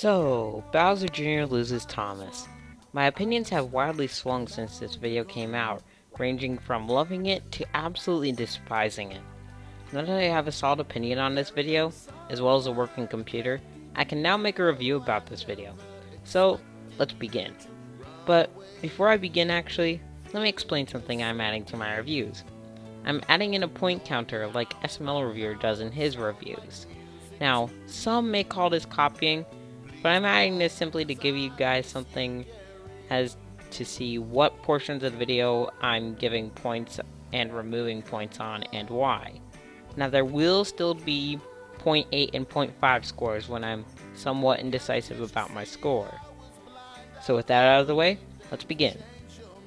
So, Bowser Jr. loses Thomas. My opinions have widely swung since this video came out, ranging from loving it to absolutely despising it. Now that I have a solid opinion on this video, as well as a working computer, I can now make a review about this video. So, let's begin. But, before I begin actually, let me explain something I'm adding to my reviews. I'm adding in a point counter like SML Reviewer does in his reviews. Now, some may call this copying, but I'm adding this simply to give you guys something as to see what portions of the video I'm giving points and removing points on and why. Now there will still be 0.8 and 0.5 scores when I'm somewhat indecisive about my score. So with that out of the way, let's begin.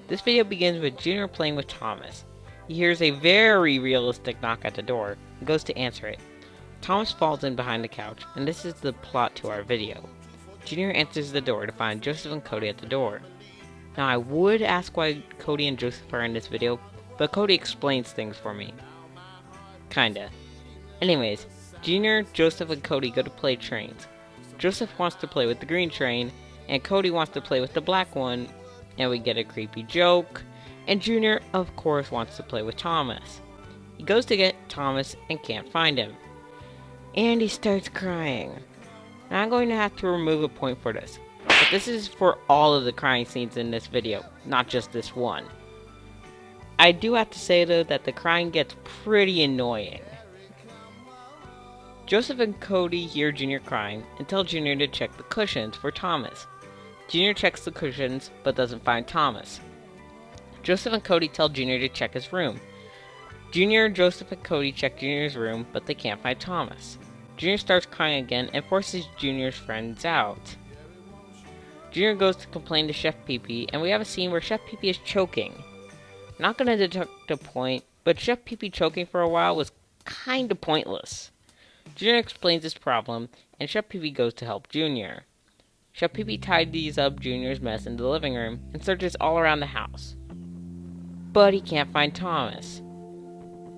This video begins with Junior playing with Thomas. He hears a very realistic knock at the door and goes to answer it. Thomas falls in behind the couch, and this is the plot to our video. Junior answers the door to find Joseph and Cody at the door. Now I would ask why Cody and Joseph are in this video, but Cody explains things for me. Kinda. Anyways, Junior, Joseph, and Cody go to play trains. Joseph wants to play with the green train, and Cody wants to play with the black one, and we get a creepy joke, and Junior, of course, wants to play with Thomas. He goes to get Thomas and can't find him. And he starts crying. Now I'm going to have to remove a point for this, but this is for all of the crying scenes in this video, not just this one. I do have to say though that the crying gets pretty annoying. Joseph and Cody hear Junior crying and tell Junior to check the cushions for Thomas. Junior checks the cushions but doesn't find Thomas. Joseph and Cody tell Junior to check his room. Junior, Joseph, and Cody check Junior's room but they can't find Thomas. Junior starts crying again and forces Junior's friends out. Junior goes to complain to Chef Pee-Pee, and we have a scene where Chef Pee-Pee is choking. Not gonna deduct a point, but Chef Pee-Pee choking for a while was kinda pointless. Junior explains his problem, and Chef Pee-Pee goes to help Junior. Chef Pee-Pee tidies up Junior's mess in the living room and searches all around the house. But he can't find Thomas.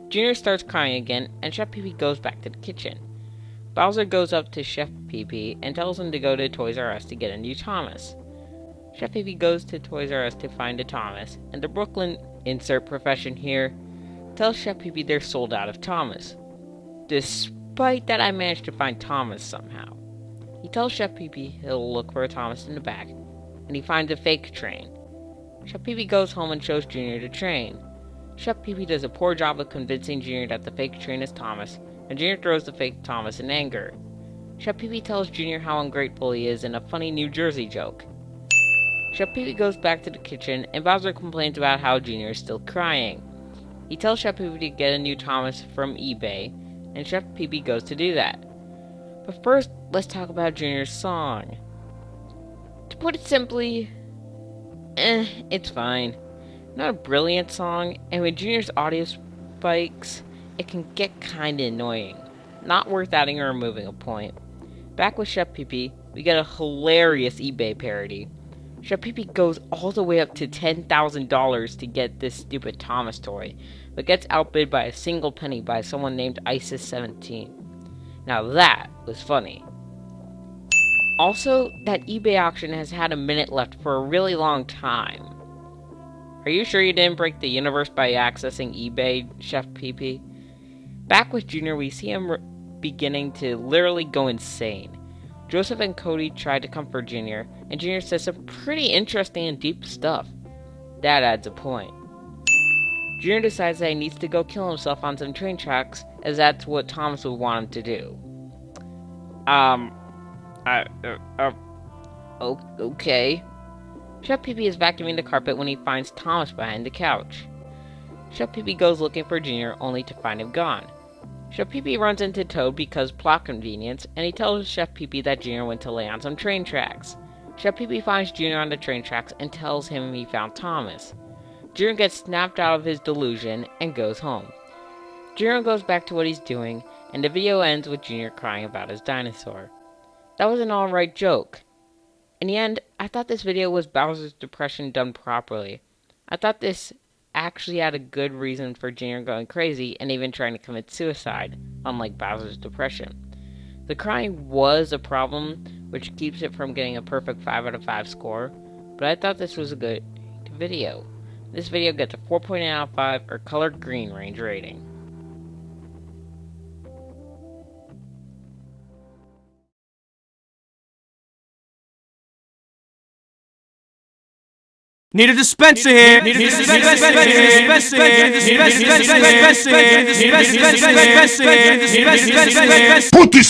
Junior starts crying again, and Chef Pee-Pee goes back to the kitchen. Bowser goes up to Chef Pee-Pee and tells him to go to Toys R Us to get a new Thomas. Chef Pee-Pee goes to Toys R Us to find a Thomas, and the Brooklyn insert profession here tells Chef Pee-Pee they're sold out of Thomas. Despite that, I managed to find Thomas somehow. He tells Chef Pee-Pee he'll look for a Thomas in the back, and he finds a fake train. Chef Pee-Pee goes home and shows Junior the train. Chef Pee-Pee does a poor job of convincing Junior that the fake train is Thomas, and Junior throws the fake Thomas in anger. Chef Pee-Pee tells Junior how ungrateful he is in a funny New Jersey joke. Chef Pee-Pee goes back to the kitchen, and Bowser complains about how Junior is still crying. He tells Chef Pee-Pee to get a new Thomas from eBay, and Chef Pee-Pee goes to do that. But first, let's talk about Junior's song. To put it simply, it's fine. Not a brilliant song, and when Junior's audio spikes, it can get kinda annoying. Not worth adding or removing a point. Back with Chef Pee-Pee, we get a hilarious eBay parody. Chef Pee-Pee goes all the way up to $10,000 to get this stupid Thomas toy, but gets outbid by a single penny by someone named ISIS-17. Now that was funny. Also, that eBay auction has had a minute left for a really long time. Are you sure you didn't break the universe by accessing eBay, Chef Pee-Pee? Back with Junior, we see him beginning to literally go insane. Joseph and Cody try to comfort Junior, and Junior says some pretty interesting and deep stuff. That adds a point. Junior decides that he needs to go kill himself on some train tracks, as that's what Thomas would want him to do. Okay. Chef Pee-Pee is vacuuming the carpet when he finds Thomas behind the couch. Chef Pee-Pee goes looking for Junior, only to find him gone. Chef Pee-Pee runs into Toad because plot convenience, and he tells Chef Pee-Pee that Junior went to lay on some train tracks. Chef Pee-Pee finds Junior on the train tracks and tells him he found Thomas. Junior gets snapped out of his delusion and goes home. Junior goes back to what he's doing, and the video ends with Junior crying about his dinosaur. That was an alright joke. In the end, I thought this video was Bowser's depression done properly. I thought this actually had a good reason for Junior going crazy and even trying to commit suicide, unlike Bowser's depression. The crying was a problem, which keeps it from getting a perfect 5 out of 5 score, but I thought this was a good video. This video gets a 4.8 out of 5 or color green range rating. Need a dispenser here. Put this